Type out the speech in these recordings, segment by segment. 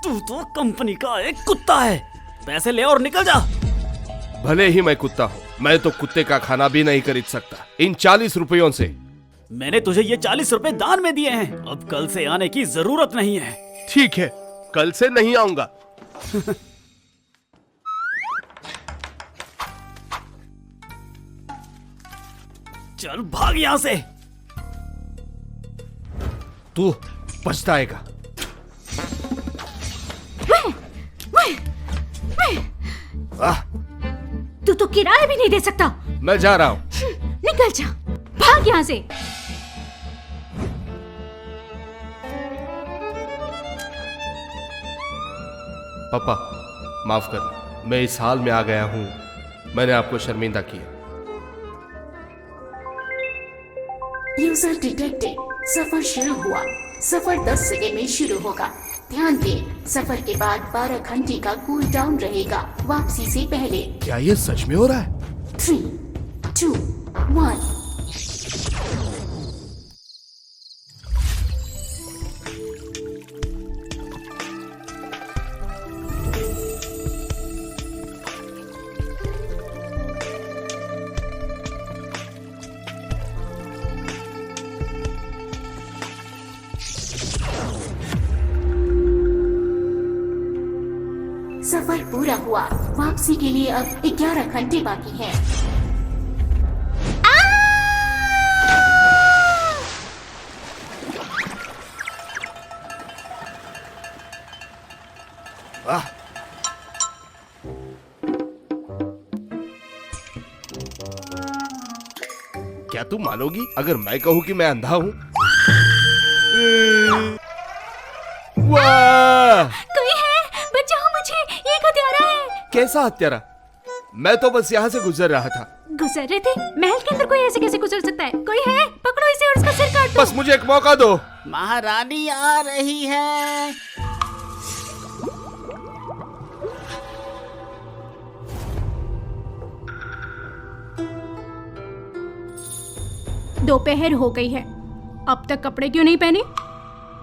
तू तो कंपनी का एक कुत्ता है। पैसे ले और निकल जा। भले ही मैं कुत्ता हूँ, मैं तो कुत्ते का खाना भी नहीं खरीद सकता इन 40 रुपयों से। मैंने तुझे ये 40 रुपए दान में दिए हैं। अब कल से आने की जरूरत नहीं है। ठीक है, कल से नहीं आऊंगा। चल भाग यहाँ से। तू पछताएगा। तू तो किराया भी नहीं दे सकता। मैं जा रहा हूँ। निकल जा, भाग यहाँ से। पापा माफ करना, मैं इस हाल में आ गया हूँ, मैंने आपको शर्मिंदा किया। User detected. सफर शुरू हुआ। सफर 10 सेकेंड में शुरू होगा। ध्यान दें, सफर के बाद 12 घंटे का कूल डाउन रहेगा वापसी से पहले। क्या ये सच में हो रहा है? 3, 2, 1। सफर पूरा हुआ। वापसी के लिए अब 11 घंटे बाकी हैं। क्या तुम मानोगी अगर मैं कहूँ कि मैं अंधा हूँ? वाह! कोई है? बचाओ मुझे, ये हत्यारा है। कैसा हत्यारा? मैं तो बस यहाँ से गुजर रहा था। गुजर रहे थे? महल के अंदर कोई ऐसे कैसे गुजर सकता है? कोई है? पकड़ो इसे और इसका सिर काट दो। बस मुझे एक मौका दो। महारानी आ रही है। दोपहर हो गई है, अब तक कपड़े क्यों नहीं पहने?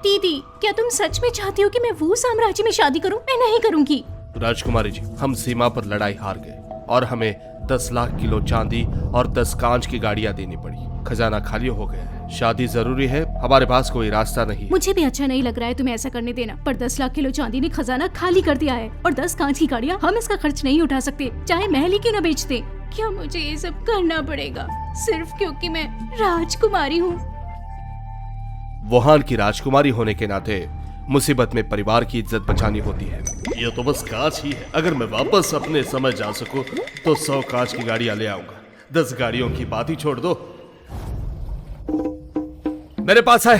दीदी, क्या तुम सच में चाहती हो कि मैं वो साम्राज्य में शादी करूं? मैं नहीं करूंगी। राजकुमारी जी, हम सीमा पर लड़ाई हार गए और हमें 10 लाख किलो चांदी और 10 कांच की गाड़ियां देनी पड़ी। खजाना खाली हो गया है। शादी जरूरी है, हमारे पास कोई रास्ता नहीं है। मुझे भी अच्छा नहीं लग रहा है तुम्हें ऐसा करने देना, पर 10 लाख किलो चांदी ने खजाना खाली कर दिया है और 10 कांच की गाड़ियां, हम इसका खर्च नहीं उठा सकते, चाहे महल ही क्यों न बेचते। क्या मुझे ये सब करना पड़ेगा सिर्फ क्योंकि मैं राजकुमारी हूँ? वुहान की राजकुमारी होने के नाते मुसीबत में परिवार की इज्जत बचानी होती है। ये तो बस कांच ही है। अगर मैं वापस अपने समय जा सकूं तो 100 कांच की गाड़ियां ले आऊंगा। 10 गाड़ियों की बात ही छोड़ दो। मेरे पास है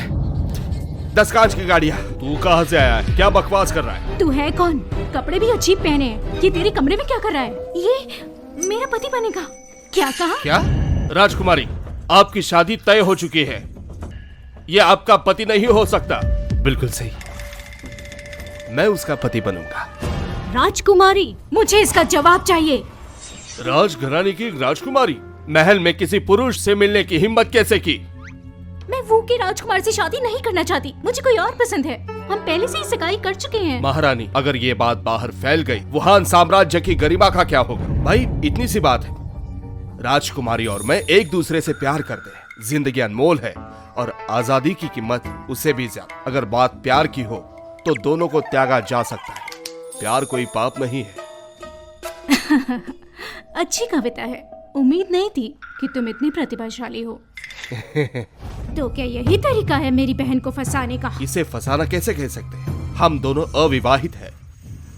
10 कांच की गाड़ियां। तू कहां से आया है? क्या बकवास कर रहा है? तू है कौन? कपड़े भी अजीब पहने हैं। ये तेरे कमरे में क्या कर रहा है? ये मेरा पति बनेगा। क्या कहा? क्या? राजकुमारी, आपकी शादी तय हो चुकी है। ये आपका पति नहीं हो सकता। बिल्कुल सही, मैं उसका पति बनूंगा। राजकुमारी, मुझे इसका जवाब चाहिए। राजघराने की राजकुमारी महल में किसी पुरुष से मिलने की हिम्मत कैसे की? मैं वो के राजकुमार से शादी नहीं करना चाहती, मुझे कोई और पसंद है। हम पहले से ही सगाई कर चुके हैं। महारानी, अगर ये बात बाहर फैल गई, वुहान साम्राज्य की गरिमा का क्या होगा? भाई, इतनी सी बात है, राजकुमारी और मैं एक दूसरे से प्यार करते हैं। जिंदगी अनमोल है और आजादी की कीमत उससे भी ज्यादा। अगर बात प्यार की हो तो दोनों को त्यागा जा सकता है। प्यार कोई पाप नहीं है। अच्छी कविता है, उम्मीद नहीं थी कि तुम इतनी प्रतिभाशाली हो। तो क्या यही तरीका है मेरी बहन को फंसाने का? इसे फंसाना कैसे कह सकते हैं? हम दोनों अविवाहित हैं,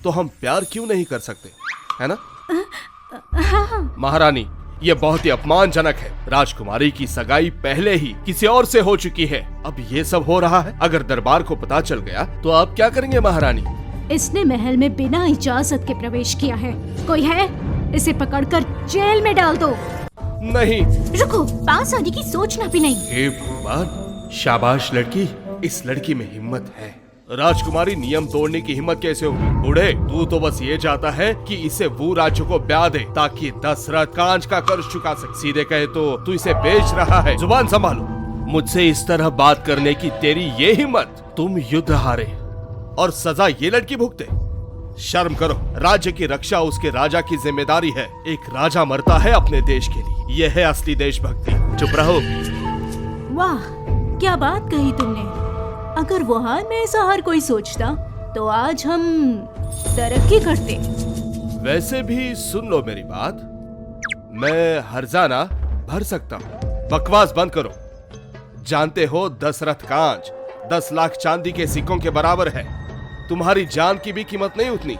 तो हम प्यार क्यों नहीं कर सकते, है ना? महारानी, ये बहुत ही अपमानजनक है। राजकुमारी की सगाई पहले ही किसी और से हो चुकी है, अब ये सब हो रहा है। अगर दरबार को पता चल गया तो आप क्या करेंगे महारानी? इसने महल में बिना इजाजत के प्रवेश किया है। कोई है? इसे पकड़कर जेल में डाल दो। नहीं। रुको, पास आने की सोचना भी नहीं। हे भगवान, शाबाश लड़की, इस लड़की में हिम्मत है। राजकुमारी नियम तोड़ने की हिम्मत कैसे होगी? बूढ़े, तू तो बस ये चाहता है कि इसे वो राज्य को ब्याह दे ताकि दशरथ कांच का कर्ज चुका सके। सीधे कहे तो तू इसे बेच रहा है। जुबान संभालो। मुझसे इस तरह बात करने की तेरी ये हिम्मत? तुम युद्ध हारे, और सजा ये लड़की भुगते। शर्म करो, राज्य की रक्षा उसके राजा की जिम्मेदारी है। एक राजा मरता है अपने देश के लिए, यह है असली देशभक्ति। चुप रहो। वाह, क्या बात कही तुमने। अगर वुहान में ऐसा हर कोई सोचता तो आज हम तरक्की करते। वैसे भी सुन लो मेरी बात, मैं हर्जाना भर सकता हूँ। बकवास बंद करो। जानते हो दशरथ कांच 10 लाख चांदी के सिक्कों के बराबर है। तुम्हारी जान की भी कीमत नहीं उतनी।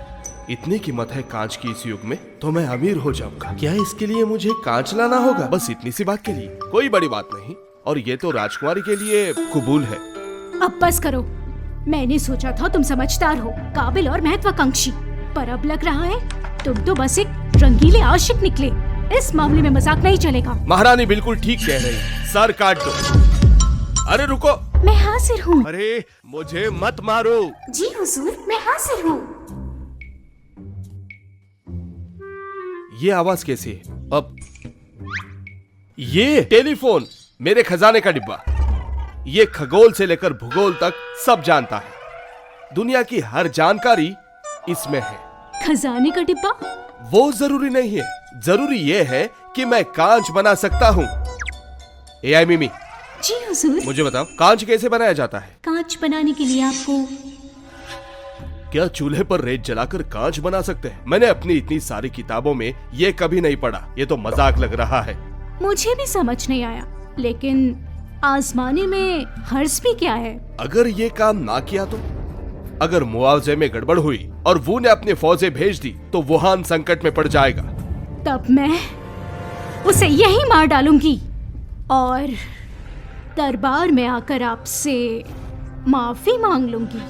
इतनी कीमत है कांच की इस युग में, तो मैं अमीर हो जाऊंगा। क्या इसके लिए मुझे कांच लाना होगा? बस इतनी सी बात के लिए, कोई बड़ी बात नहीं। और ये तो राजकुमारी के लिए कबूल है। अब बस करो। मैंने सोचा था तुम समझदार हो, काबिल और महत्वाकांक्षी, पर अब लग रहा है तुम तो बस एक रंगीले आशिक निकले। इस मामले में मजाक नहीं चलेगा। महारानी बिल्कुल ठीक कह रही है। सर काट दो। अरे रुको। मैं हाजिर हूँ। अरे मुझे मत मारो। जी हुजूर, मैं हाजिर हूँ। ये आवाज कैसी है? अब ये टेलीफोन, मेरे खजाने का डिब्बा। ये खगोल से लेकर भूगोल तक सब जानता है। दुनिया की हर जानकारी इसमें है। खजाने का डिब्बा? वो जरूरी नहीं है, जरूरी ये है कि मैं कांच बना सकता हूँ। एआई मिमी, जी हुजूर। मुझे बताओ कांच कैसे बनाया जाता है? कांच बनाने के लिए आपको क्या चूल्हे पर रेत जलाकर कांच बना सकते हैं? मैंने अपनी इतनी सारी किताबों में ये कभी नहीं पढ़ा। ये तो मजाक लग रहा है। मुझे भी समझ नहीं आया, लेकिन आजमाने में हर्ज भी क्या है? अगर ये काम ना किया तो? अगर मुआवजे में गड़बड़ हुई और वो ने अपनी फौजें भेज दी तो वुहान संकट में पड़ जाएगा। तब मैं उसे यही मार डालूंगी और दरबार में आकर आपसे माफी मांग लूंगी।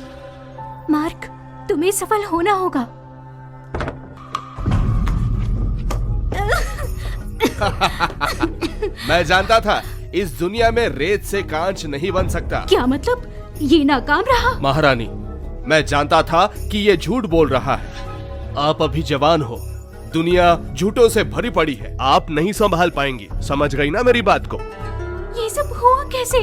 मार्क, तुम्हें सफल होना होगा। मैं जानता था इस दुनिया में रेत से कांच नहीं बन सकता। क्या मतलब? ये नाकाम रहा? महारानी, मैं जानता था कि ये झूठ बोल रहा है। आप अभी जवान हो, दुनिया झूठों से भरी पड़ी है। आप नहीं संभाल पाएंगी। समझ गई ना मेरी बात को? ये सब हुआ कैसे?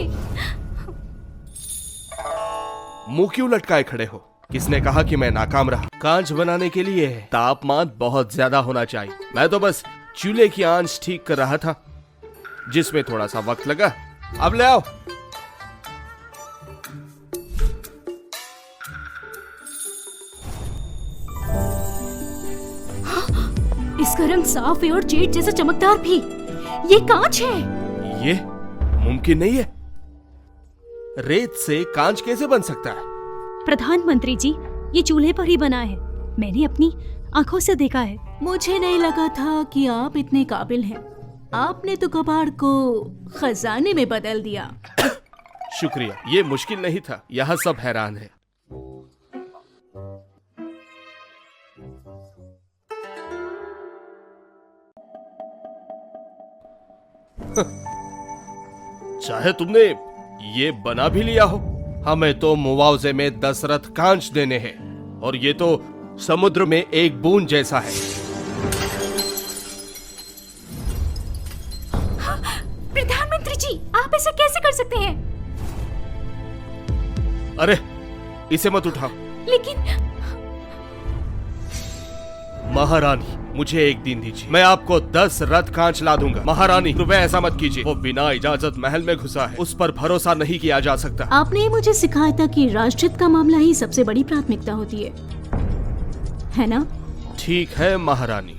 मुंह क्यों लटकाए खड़े हो? किसने कहा कि मैं नाकाम रहा? कांच बनाने के लिए तापमान बहुत ज्यादा होना चाहिए। मैं तो बस चूल्हे की आंच ठीक कर रहा था, जिसमें थोड़ा सा वक्त लगा। अब ले आओ। इसका रंग साफ है और जेट जैसा चमकदार भी। ये कांच है। ये मुमकिन नहीं है। रेत से कांच कैसे बन सकता है? प्रधानमंत्री जी, ये चूल्हे पर ही बना है। मैंने अपनी आंखों से देखा है। मुझे नहीं लगा था कि आप इतने काबिल हैं। आपने तो कबाड़ को खजाने में बदल दिया। शुक्रिया, ये मुश्किल नहीं था। यहाँ सब हैरान है। चाहे तुमने ये बना भी लिया हो, हमें तो मुआवजे में दशरथ कांच देने हैं, और ये तो समुद्र में एक बूंद जैसा है। प्रधानमंत्री जी, आप ऐसा कैसे कर सकते हैं? अरे इसे मत उठाओ। लेकिन महारानी, मुझे एक दिन दीजिए, मैं आपको 10 रथ कांच ला दूंगा। महारानी कृपया ऐसा मत कीजिए। वो बिना इजाजत महल में घुसा है, उस पर भरोसा नहीं किया जा सकता। आपने मुझे सिखाया था कि राष्ट्रहित का मामला ही सबसे बड़ी प्राथमिकता होती है ना? ठीक है महारानी,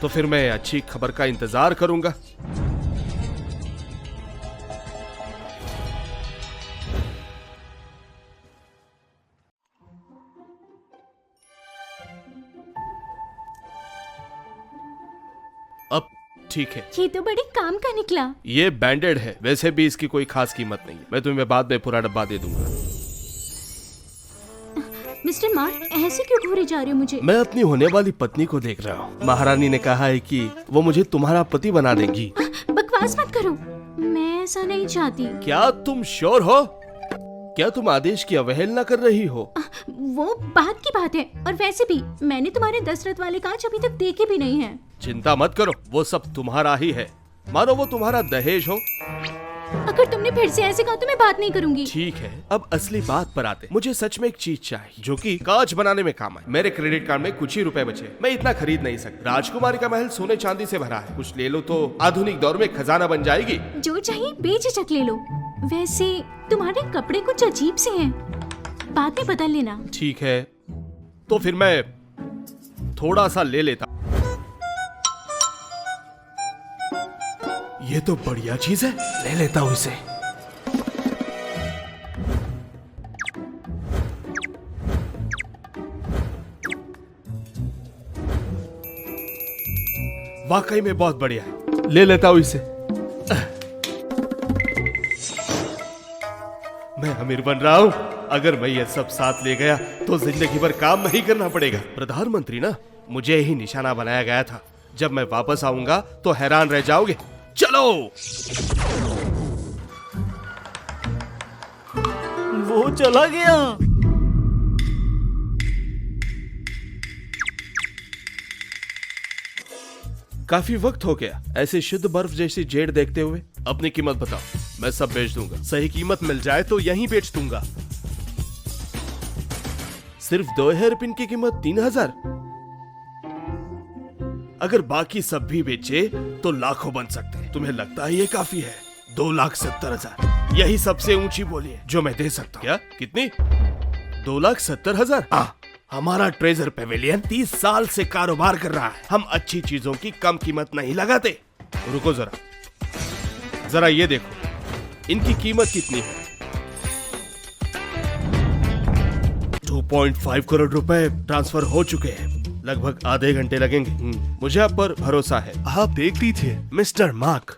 तो फिर मैं अच्छी खबर का इंतजार करूंगा। अब ठीक है। ये तो बड़ी काम का निकला। ये बैंडेड है, वैसे भी इसकी कोई खास कीमत नहीं है। मैं तुम्हें बाद में पूरा डब्बा दे दूंगा। मिस्टर मार्क, ऐसे क्यों घूरे जा रहे हो मुझे? मैं अपनी होने वाली पत्नी को देख रहा हूँ। महारानी ने कहा है कि वो मुझे तुम्हारा पति बना देंगी। बकवास मत करो, मैं ऐसा नहीं चाहती। क्या तुम श्योर हो? क्या तुम आदेश की अवहेलना कर रही हो? वो बात की बात है, और वैसे भी मैंने तुम्हारे दशरथ वाले कांच अभी तक देखे भी नहीं हैं। चिंता मत करो, वो सब तुम्हारा ही है। मानो वो तुम्हारा दहेज हो। अगर तुमने फिर से ऐसे कहा तो मैं बात नहीं करूंगी। ठीक है, अब असली बात पर आते। मुझे सच में एक चीज चाहिए जो कि कांच बनाने में काम आए। मेरे क्रेडिट कार्ड में कुछ ही रुपए बचे, मैं इतना खरीद नहीं सकता। राजकुमारी का महल सोने चांदी से भरा है, कुछ ले लो तो आधुनिक दौर में खजाना बन जाएगी। जो चाहिए बेझिझक ले लो। वैसे तुम्हारे कपड़े कुछ अजीब से हैं, बाद में बदल लेना। ठीक है, तो फिर मैं थोड़ा सा ले लेता। ये तो बढ़िया चीज है, ले लेता हूं इसे। वाकई में बहुत बढ़िया है, ले लेता हूं इसे। मैं अमीर बन रहा हूं। अगर मैं ये सब साथ ले गया तो जिंदगी भर काम नहीं करना पड़ेगा। प्रधानमंत्री ना, मुझे ही निशाना बनाया गया था। जब मैं वापस आऊंगा तो हैरान रह जाओगे। चलो। वो चला गया। काफी वक्त हो गया ऐसे शुद्ध बर्फ जैसी जेड देखते हुए। अपनी कीमत बताओ, मैं सब बेच दूंगा। सही कीमत मिल जाए तो यहीं बेच दूंगा। सिर्फ 2 हेयरपिन की कीमत 3000। अगर बाकी सब भी बेचे तो लाखों बन सकते हैं। तुम्हें लगता है ये काफी है? 2,70,000 यही सबसे ऊंची बोली है जो मैं दे सकता हूं। क्या? कितनी? 2,70,000। हाँ, हमारा ट्रेजर पेविलियन 30 साल से कारोबार कर रहा है। हम अच्छी चीजों की कम कीमत नहीं लगाते। रुको जरा ये देखो, इनकी कीमत कितनी है? 2.5 करोड़ रुपए ट्रांसफर हो चुके हैं। लगभग आधे घंटे लगेंगे। मुझे आप पर भरोसा है। आप देख लीजिए मिस्टर मार्क,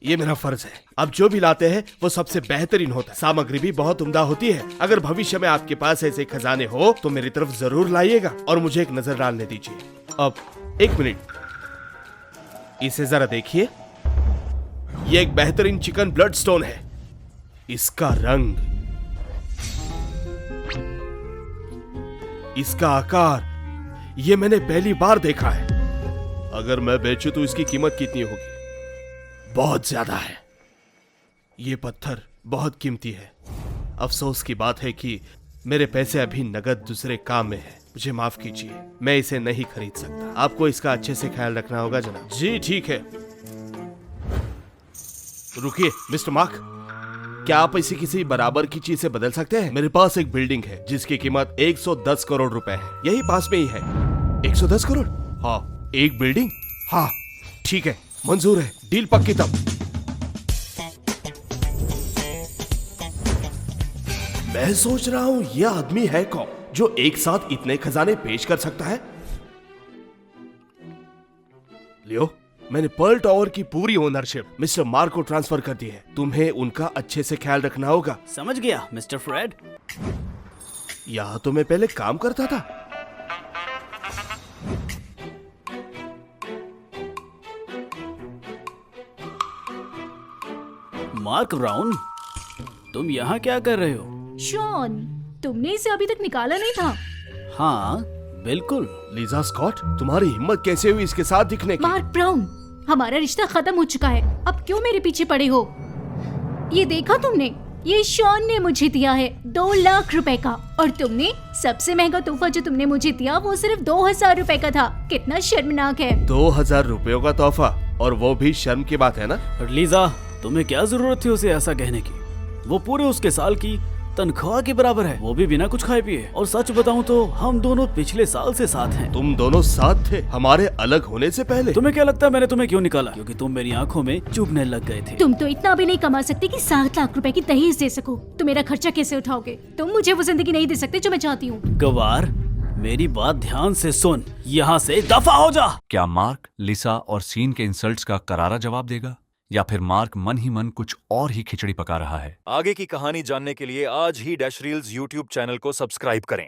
ये मेरा फर्ज है। अब जो भी लाते हैं वो सबसे बेहतरीन होता है। सामग्री भी बहुत उम्दा होती है। अगर भविष्य में आपके पास ऐसे खजाने हो तो मेरी तरफ जरूर लाइएगा और मुझे एक नजर डालने दीजिए। अब 1 मिनट, इसे जरा देखिए। ये एक बेहतरीन चिकन ब्लड स्टोन है। इसका रंग, इसका आकार, ये मैंने पहली बार देखा है। अगर मैं बेचूं तो इसकी कीमत कितनी होगी? बहुत ज्यादा है। ये पत्थर बहुत कीमती है। अफसोस की बात है कि मेरे पैसे अभी नगद दूसरे काम में है। मुझे माफ कीजिए, मैं इसे नहीं खरीद सकता। आपको इसका अच्छे से ख्याल रखना होगा जनाब। जी ठीक है। रुकिए मिस्टर मार्क, क्या आप इसे किसी बराबर की चीज से बदल सकते हैं? मेरे पास एक बिल्डिंग है जिसकी कीमत 110 करोड़ रुपए है। यही पास में ही है। 110 करोड़? हाँ, एक बिल्डिंग? हाँ ठीक है, मंजूर है। डील पक्की तब। मैं सोच रहा हूं यह आदमी है कौन जो एक साथ इतने खजाने पेश कर सकता है? लियो, मैंने पर्ल टावर की पूरी ओनरशिप मिस्टर मार्क को ट्रांसफर कर दी है। तुम्हें उनका अच्छे से ख्याल रखना होगा। समझ गया मिस्टर फ्रेड। यहाँ तो मैं पहले काम करता था। मार्क ब्राउन, तुम यहाँ क्या कर रहे हो? शॉन, तुमने इसे अभी तक निकाला नहीं था। हाँ बिल्कुल। लीजा स्कॉट, तुम्हारी हिम्मत कैसे हुई इसके साथ दिखने की? मार्क ब्राउन, हमारा रिश्ता खत्म हो चुका है। अब क्यों मेरे पीछे पड़े हो? ये देखा तुमने? ये शॉन ने मुझे दिया है 2 लाख रुपए का, और तुमने सबसे महंगा तोहफा जो तुमने मुझे दिया वो सिर्फ 2,000 रुपए का था। कितना शर्मनाक है। 2,000 रुपयों का तोहफा, और वो भी शर्म की बात है ना? लीजा, तुम्हें क्या जरूरत थी उसे ऐसा कहने की? वो पूरे उसके साल की तनख्वाह के बराबर है, वो भी बिना कुछ खाए पिए। और सच बताऊं तो हम दोनों पिछले साल से साथ हैं। तुम दोनों साथ थे हमारे अलग होने से पहले? तुम्हें क्या लगता है मैंने तुम्हें क्यों निकाला? क्योंकि तुम मेरी आंखों में चुभने लग गए थे। तुम तो इतना भी नहीं कमा सकते कि 7 लाख रुपए की दहेज दे सको। तुम मेरा खर्चा कैसे उठाओगे? तुम मुझे वो जिंदगी नहीं दे सकते जो मैं चाहती हूँ। गवार, मेरी बात ध्यान से सुन, यहाँ से दफा हो जा। क्या मार्क लिसा और सीन के इंसल्ट्स का करारा जवाब देगा, या फिर मार्क मन ही मन कुछ और ही खिचड़ी पका रहा है? आगे की कहानी जानने के लिए आज ही डैश रील्स यूट्यूब चैनल को सब्सक्राइब करें।